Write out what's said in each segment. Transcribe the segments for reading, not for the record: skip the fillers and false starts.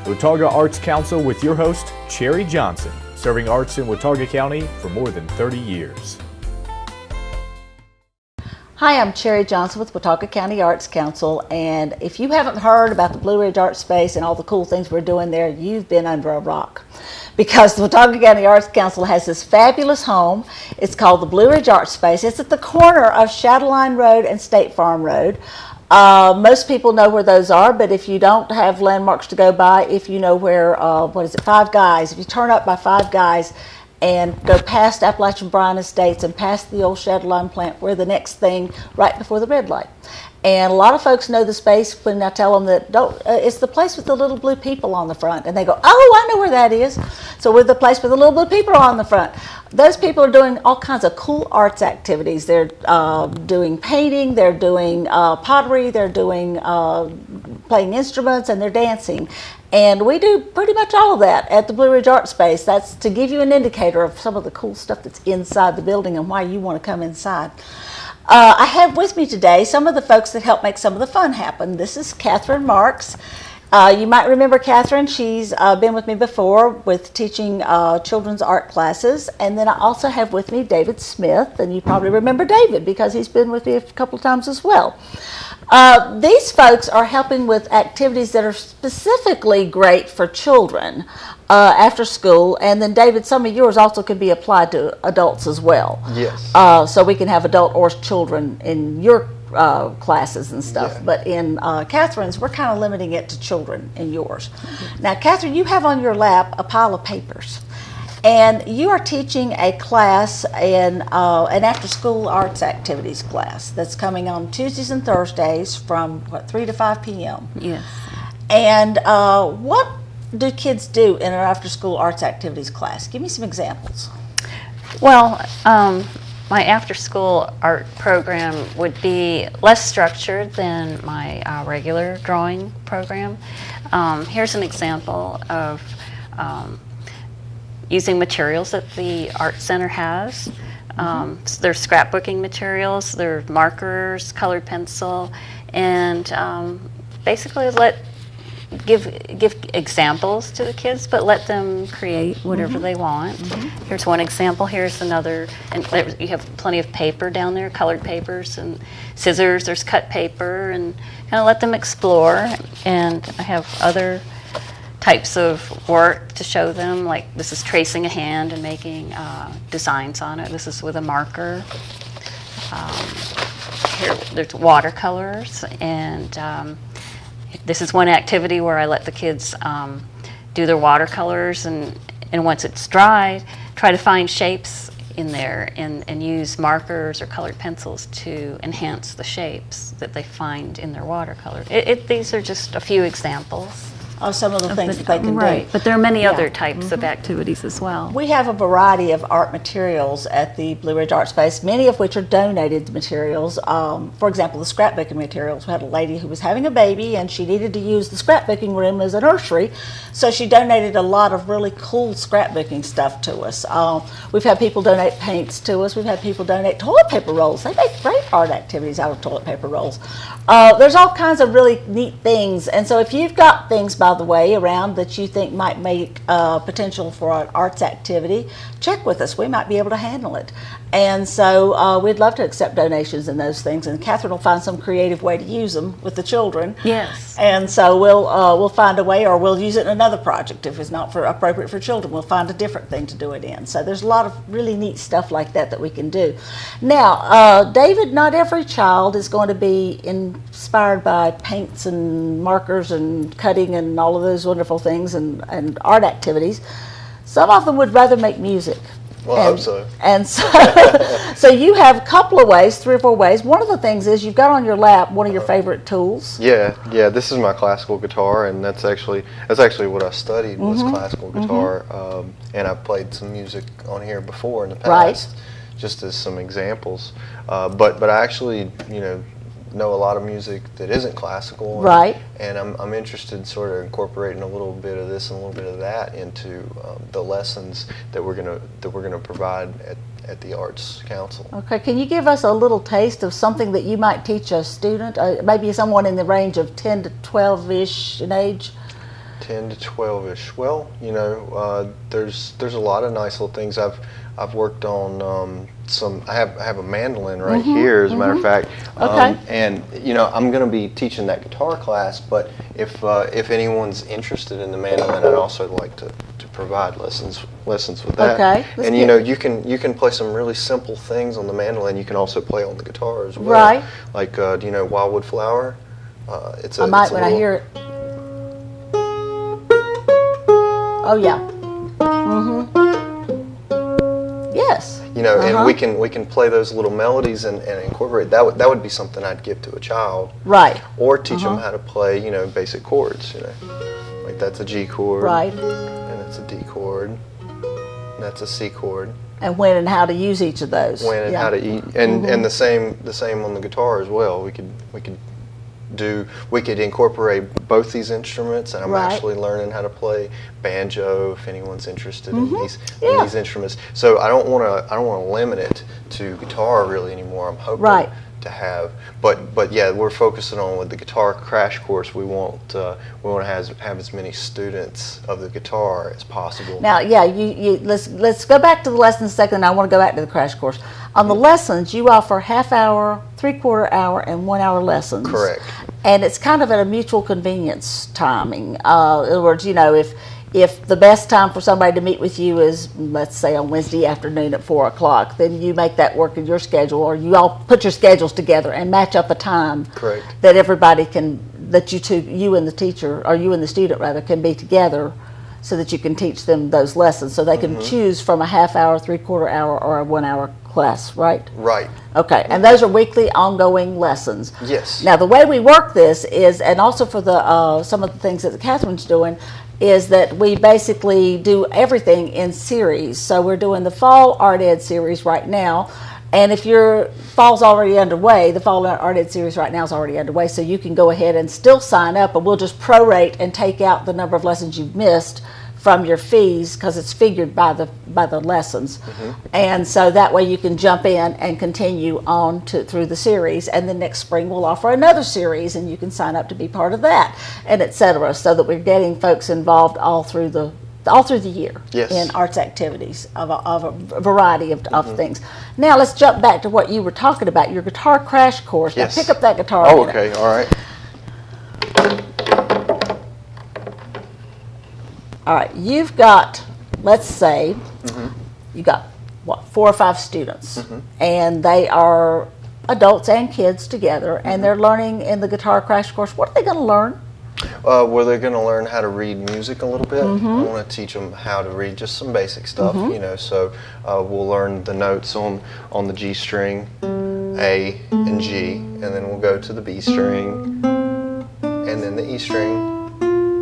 Watauga Arts Council with your host, Cherry Johnson, serving arts in Watauga County for more than 30 years. Hi, I'm Cherry Johnson with Watauga County Arts Council, and if you haven't heard about the Blue Ridge Art Space and all the cool things we're doing there, you've been under a rock. Because the Watauga County Arts Council has this fabulous home. It's called the Blue Ridge Art Space. It's at the corner of Shadowline Road and State Farm Road. Most people know where those are, but if you don't have landmarks to go by, if you know where, Five Guys, if you turn up by Five Guys and go past Appalachian Bryan Estates and past the old Shadowline plant, we're the next thing right before the red light. And a lot of folks know the space when I tell them that it's the place with the little blue people on the front. And they go, oh, I know where that is. So we're the place with the little blue people on the front. Those people are doing all kinds of cool arts activities. They're doing painting, they're doing pottery, they're doing playing instruments, and they're dancing. And we do pretty much all of that at the Blue Ridge Art Space. That's to give you an indicator of some of the cool stuff that's inside the building and why you want to come inside. I have with me today some of the folks that help make some of the fun happen. This is Catherine Marks. You might remember Catherine. She's been with me before with teaching children's art classes. And then I also have with me David Smith, and you probably remember David because he's been with me a couple of times as well. These folks are helping with activities that are specifically great for children after school, and then David, some of yours also can be applied to adults as well. Yes. So we can have adult or children in your classes and stuff, yeah. But in Catherine's, we're kind of limiting it to children in yours. Mm-hmm. Now, Catherine, you have on your lap a pile of papers. And you are teaching a class in an after-school arts activities class that's coming on Tuesdays and Thursdays from, 3 to 5 p.m.? Yes. And what do kids do in an after-school arts activities class? Give me some examples. Well, my after-school art program would be less structured than my regular drawing program. Here's an example of using materials that the Art Center has. So there's scrapbooking materials, there's markers, colored pencil, and basically give examples to the kids, but let them create whatever they want. Here's one example, here's another, and you have plenty of paper down there, colored papers and scissors, there's cut paper, and kind of let them explore. And I have other types of work to show them, like this is tracing a hand and making designs on it. This is with a marker. Here there's watercolors, and this is one activity where I let the kids do their watercolors, and once it's dry, try to find shapes in there and use markers or colored pencils to enhance the shapes that they find in their watercolor. These are just a few examples of some of the things that they can do. But there are many other types of activities as well. We have a variety of art materials at the Blue Ridge Art Space, many of which are donated materials. For example, the scrapbooking materials. We had a lady who was having a baby and she needed to use the scrapbooking room as a nursery, so she donated a lot of really cool scrapbooking stuff to us. We've had people donate paints to us. We've had people donate toilet paper rolls. They make great art activities out of toilet paper rolls. There's all kinds of really neat things, and so if you've got things, by the way, around that you think might make potential for an arts activity, check with us. We might be able to handle it. And so we'd love to accept donations in those things, and Catherine will find some creative way to use them with the children. Yes. And so we'll find a way, or we'll use it in another project. If it's not appropriate for children, we'll find a different thing to do it in. So there's a lot of really neat stuff like that we can do. Now, David, not every child is going to be inspired by paints and markers and cutting and all of those wonderful things and art activities. Some of them would rather make music. Well, I hope so. And so, so you have a couple of ways, 3 or 4 ways. One of the things is you've got on your lap one of your favorite tools. Yeah. This is my classical guitar, and that's actually what I studied was classical guitar, and I've played some music on here before in the past, just as some examples. But I actually, know a lot of music that isn't classical, and I'm interested in sort of incorporating a little bit of this and a little bit of that into the lessons that we're gonna provide at the Arts Council. Okay, can you give us a little taste of something that you might teach a student, maybe someone in the range of 10 to 12-ish in age? 10 to 12-ish. Well, you know, there's a lot of nice little things. I've worked on I have a mandolin right here, as a matter of fact. Okay. And you know, I'm going to be teaching that guitar class. But if anyone's interested in the mandolin, I'd also like to provide lessons with that. Okay. And you know, you can play some really simple things on the mandolin. You can also play on the guitar as well. Right. Like, do you know Wildwood Flower? I might when I hear it. Oh yeah. Yes. You know, and we can play those little melodies and incorporate that. That would be something I'd give to a child. Right. Or teach them how to play, you know, basic chords. You know, like that's a G chord. Right. And it's a D chord. And that's a C chord. And when and how to use each of those. When and how to eat, and the same on the guitar as well. We could incorporate both these instruments, and I'm actually learning how to play banjo if anyone's interested in these instruments. So I don't want to limit it to guitar really anymore. I'm hoping to have, but yeah, we're focusing on with the guitar crash course. We want to have as many students of the guitar as possible. Now, yeah, let's go back to the lessons a second. And I want to go back to the crash course. On the lessons, you offer half-hour, three-quarter hour, and 1 hour lessons. Correct. And it's kind of at a mutual convenience timing. In other words, you know, if the best time for somebody to meet with you is, let's say, on Wednesday afternoon at 4 o'clock, then you make that work in your schedule, or you all put your schedules together and match up a time that everybody can, that you and the teacher, or you and the student rather, can be together, so that you can teach them those lessons, so they can choose from a half-hour, three-quarter hour, or a 1 hour class, right? Right. Okay, and those are weekly ongoing lessons. Yes. Now the way we work this is, and also for the some of the things that Catherine's doing, is that we basically do everything in series. So we're doing the Fall Art Ed series right now, and if your fall's already underway, the Fall Art Ed series right now is already underway, so you can go ahead and still sign up, and we'll just prorate and take out the number of lessons you've missed from your fees, because it's figured by the lessons, and so that way you can jump in and continue on through the series, and then next spring we'll offer another series, and you can sign up to be part of that, and etc. So that we're getting folks involved all through the year in arts activities of a variety of things. Now let's jump back to what you were talking about, your guitar crash course. Yes. Now pick up that guitar. Oh, okay, all right. All right, you've got, let's say, you got, what, 4 or 5 students, and they are adults and kids together, and they're learning in the guitar crash course. What are they going to learn? Well, they're going to learn how to read music a little bit. I want to teach them how to read just some basic stuff, you know, so we'll learn the notes on the G string, A and G, and then we'll go to the B string, and then the E string.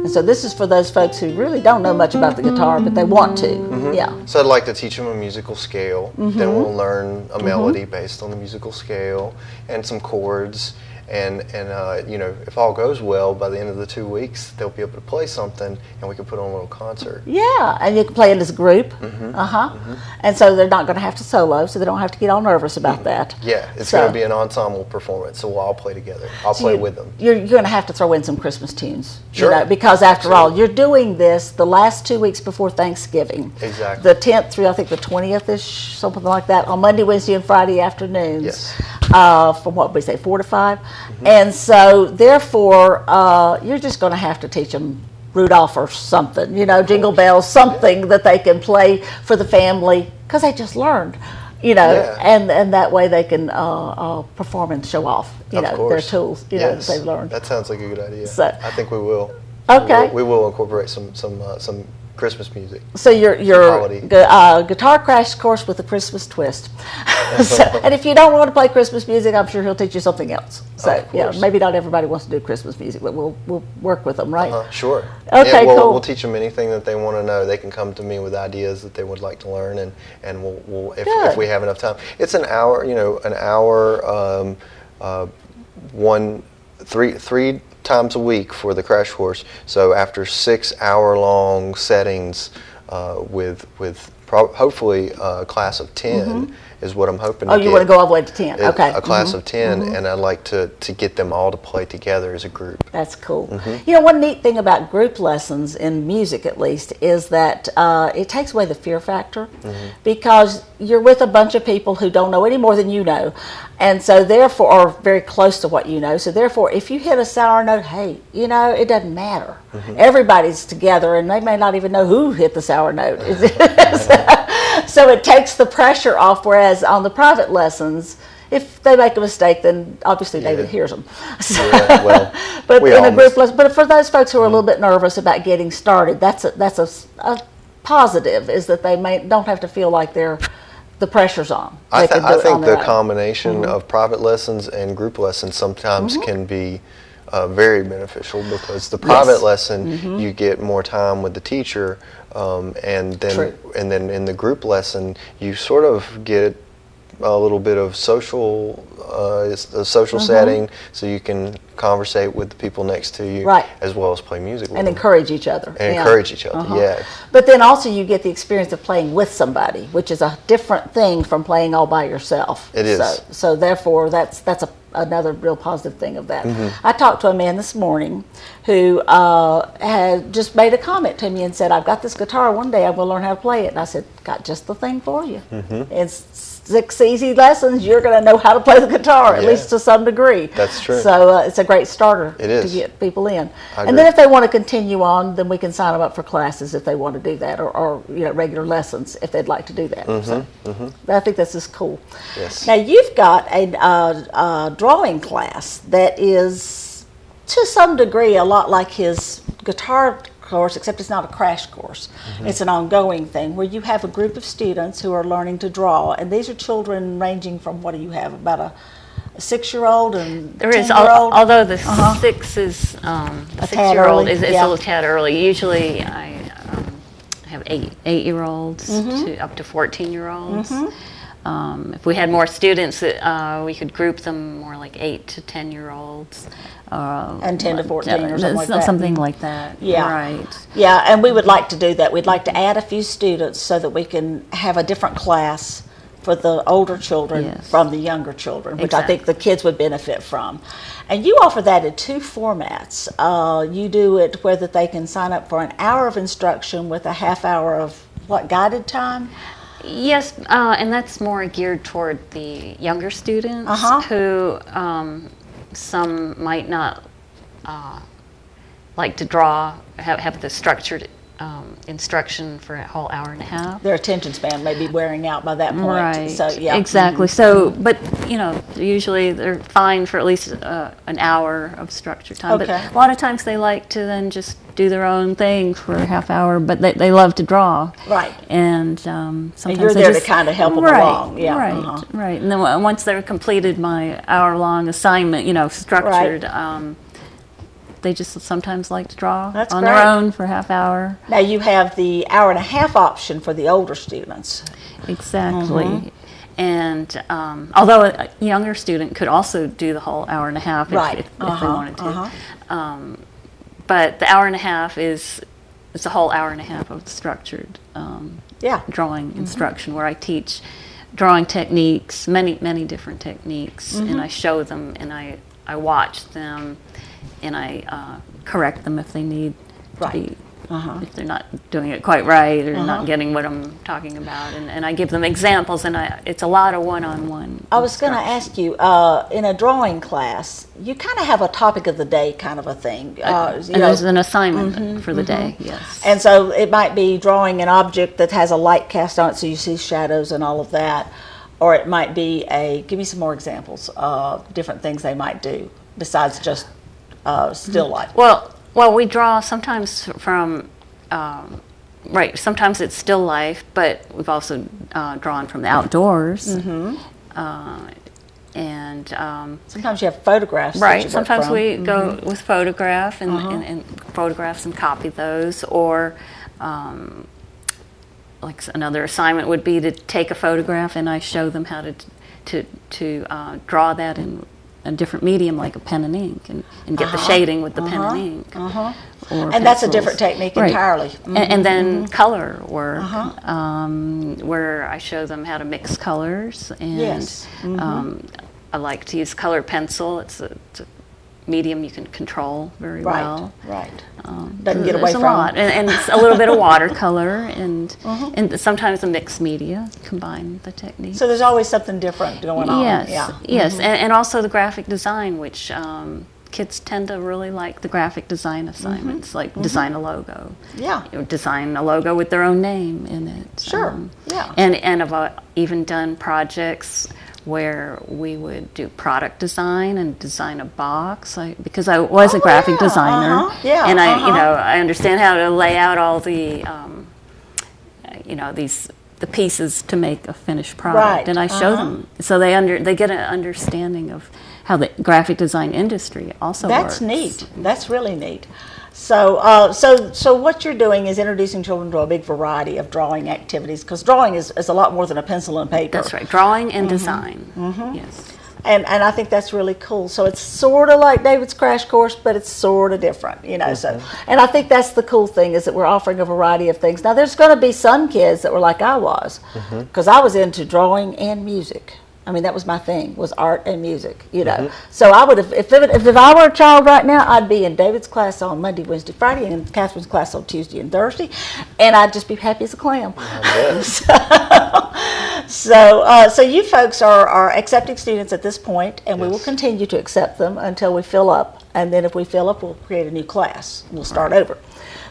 And so this is for those folks who really don't know much about the guitar, but they want to. Yeah. So I'd like to teach them a musical scale. Then we'll learn a melody based on the musical scale and some chords. And you know, if all goes well, by the end of the 2 weeks, they'll be able to play something, and we can put on a little concert. Yeah, and you can play it as a group. And so they're not going to have to solo, so they don't have to get all nervous about that. Yeah, it's going to be an ensemble performance, so we'll all play together. I'll play with them. You're going to have to throw in some Christmas tunes, Sure. you know, because after all, you're doing this the last 2 weeks before Thanksgiving. Exactly. The 10th through I think the 20th-ish, something like that, on Monday, Wednesday, and Friday afternoons. Yes. From what we say, 4 to 5. And so therefore you're just going to have to teach them Rudolph or something, you know, Jingle Bells, something that they can play for the family, because they just learned, you know, and that way they can perform and show off, you know, their tools, you know, that they've learned. That sounds like a good idea. So, I think we will. Okay. We will incorporate some Christmas music. So your guitar crash course with a Christmas twist. And if you don't want to play Christmas music, I'm sure he'll teach you something else. So yeah, maybe not everybody wants to do Christmas music, but we'll work with them, right? Sure. Okay, cool. We'll teach them anything that they want to know. They can come to me with ideas that they would like to learn, and we'll if we have enough time. It's an hour, you know, three times a week for the crash course. So after 6 hour-long settings with hopefully a class of 10, is what I'm hoping Oh, to you get. want to go all the way to 10? Okay. A class of 10, and I'd like to get them all to play together as a group. That's cool. You know, one neat thing about group lessons, in music at least, is that it takes away the fear factor, because you're with a bunch of people who don't know any more than you know, and so therefore are very close to what you know. So therefore, if you hit a sour note, hey, you know, it doesn't matter. Everybody's together, and they may not even know who hit the sour note. So it takes the pressure off, whereas on the private lessons, if they make a mistake, then obviously David hears them. So, Yeah, well, but we in a all group miss- lesson, but for those folks who are a little bit nervous about getting started, that's a positive, is that they don't have to feel like the pressure's on. I They can do it think on their the own. combination of private lessons and group lessons sometimes can be very beneficial, because the private lesson you get more time with the teacher, and then True. in the group lesson you sort of get a little bit of social a social setting, so you can conversate with the people next to you, Right. as well as play music with And them. encourage each other. And Yeah. encourage each other. Yeah. But then also you get the experience of playing with somebody, which is a different thing from playing all by yourself. It is. So therefore, that's another real positive thing of that. Mm-hmm. I talked to a man this morning who had just made a comment to me and said, "I've got this guitar. One day I'm going to learn how to play it." And I said, "Got just the thing for you. Mm-hmm. It's 6 easy lessons. You're going to know how to play the guitar, at Yeah. least to some degree." That's true. So it's a great starter It to is. get people in. I And then agree. if they want to continue on, then we can sign them up for classes if they want to do that, or regular lessons if they'd like to do that. So I think this is cool. Yes. Now you've got a drawing class that is to some degree a lot like his guitar course, except it's not a crash course. It's an ongoing thing where you have a group of students who are learning to draw, and these are children ranging from, what do you have, about a 6-year-old and There is, 10-year-old? although the 6 is, the A tad 6-year-old early, is a yeah. little tad early. Usually I have 8-year-olds to up to 14-year-olds. If we had more students, we could group them more like 8 to 10-year-olds. And 10 to 14 or something like that. Something like that. Yeah. Right. Yeah, and we would like to do that. We'd like to add a few students so that we can have a different class for the older children Yes. from the younger children, which I think Exactly. the kids would benefit from. And you offer that in 2 formats. You do it where that they can sign up for an hour of instruction with a half hour of guided time? Yes, and that's more geared toward the younger students who some might not like to draw, have the structured instruction for a whole hour and a half. Their attention span may be wearing out by that point. Right. So, yeah. Exactly. So, but usually they're fine for at least an hour of structured time. Okay. But a lot of times they like to then just do their own thing for a half hour. But they love to draw. Right. And sometimes And you're they there just, to kind of help them right, along. Yeah. Right. Right. And then once they're completed my hour-long assignment, structured. They just sometimes like to draw That's on great. their own for a half hour. Now you have the hour and a half option for the older students. Exactly. And although a younger student could also do the whole hour and a half if they wanted to. But the hour and a half it's a whole hour and a half of structured drawing instruction where I teach drawing techniques, many different techniques, and I show them and I watch them and I correct them if they need to be, if they're not doing it quite right or not getting what I'm talking about. And I give them examples, and it's a lot of one-on-one. I was going to ask you, in a drawing class, you kind of have a topic of the day kind of a thing. And there's an assignment for the day, yes. And so it might be drawing an object that has a light cast on it so you see shadows and all of that. Or it might be give me some more examples of different things they might do besides just still life. Well, we draw sometimes from, sometimes it's still life, but we've also drawn from the outdoors. And Sometimes you have photographs. that right, you work sometimes from. we go with photograph and photographs and copy those, or like another assignment would be to take a photograph and I show them how to draw that a different medium like a pen and ink and get the shading with the pen and ink. Or And that's a pencils. different technique Right. entirely. And then color work, where I show them how to mix colors. And Yes. I like to use colored pencil. It's a medium you can control very Right, well. right. Doesn't get away There's from a lot, and it's a little bit of watercolor, and sometimes a mixed media combine the techniques. So there's always something different going on. Yes, Yeah. yes, and also the graphic design, which kids tend to really like the graphic design assignments, like design a logo. Yeah. Or design a logo with their own name in it. Sure, yeah. And I've even done projects where we would do product design and design a box, because I was a graphic designer, yeah, and I understand how to lay out all the the pieces to make a finished product, Right, and I show them so they get an understanding of how the graphic design industry also works. That's neat. That's really neat. So what you're doing is introducing children to a big variety of drawing activities, because drawing is a lot more than a pencil and paper. That's right, drawing and design. Yes. And I think that's really cool. So it's sort of like David's Crash Course, but it's sort of different, So, and I think that's the cool thing, is that we're offering a variety of things. Now, there's going to be some kids that were like I was, because I was into drawing and music. I mean, that was my thing, was art and music, So I would have, if I were a child right now, I'd be in David's class on Monday, Wednesday, Friday, and Catherine's class on Tuesday and Thursday, and I'd just be happy as a clam. So you folks are accepting students at this point, and we will continue to accept them until we fill up, and then if we fill up, we'll create a new class. We'll start over.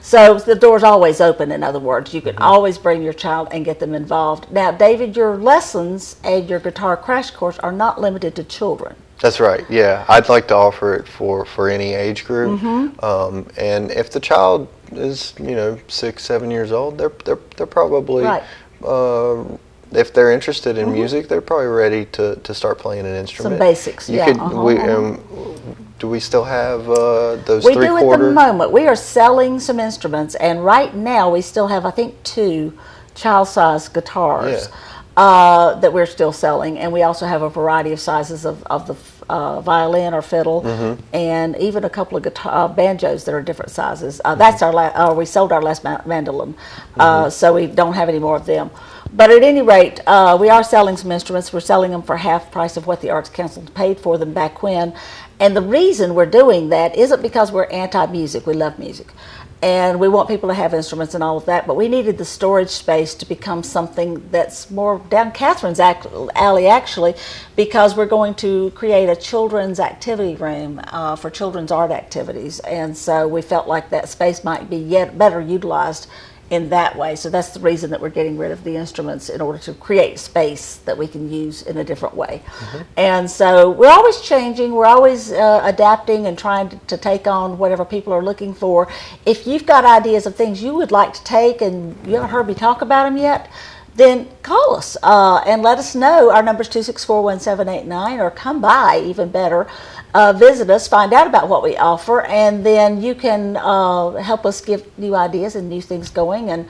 So the door's always open, in other words. You can always bring your child and get them involved. Now, David, your lessons and your guitar crash course are not limited to children. That's right. Yeah, I'd like to offer it for any age group. And if the child is 6, 7 years old, they're probably if they're interested in music, they're probably ready to start playing an instrument. Some basics. Do we still have those we three-quarter? We do at the moment. We are selling some instruments, and right now we still have, I think, 2 child-sized guitars that we're still selling, and we also have a variety of sizes of the violin or fiddle, and even a couple of banjos that are different sizes. That's our we sold our last mandolin, so we don't have any more of them. But at any rate, we are selling some instruments. We're selling them for half price of what the Arts Council paid for them back when. And the reason we're doing that isn't because we're anti-music. We love music. And we want people to have instruments and all of that, but we needed the storage space to become something that's more down Catherine's alley, actually, because we're going to create a children's activity room for children's art activities. And so we felt like that space might be yet better utilized in that way. So that's the reason that we're getting rid of the instruments, in order to create space that we can use in a different way. And so we're always changing, we're always adapting and trying to take on whatever people are looking for. If you've got ideas of things you would like to take and you haven't heard me talk about them yet, then call us and let us know. Our number is 264-1789, or come by, even better. Visit us, find out about what we offer, and then you can help us give new ideas and new things going. And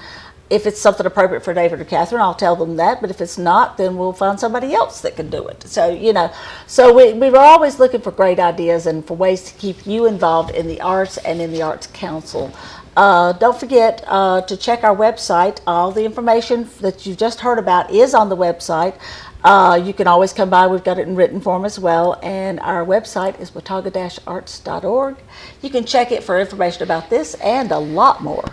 if it's something appropriate for David or Catherine, I'll tell them that. But if it's not, then we'll find somebody else that can do it. So, so we were always looking for great ideas and for ways to keep you involved in the arts and in the Arts Council. Don't forget to check our website. All the information that you just heard about is on the website. You can always come by. We've got it in written form as well. And our website is watauga-arts.org. You can check it for information about this and a lot more.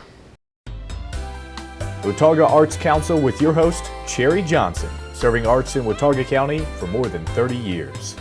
Watauga Arts Council with your host, Cherry Johnson, serving arts in Watauga County for more than 30 years.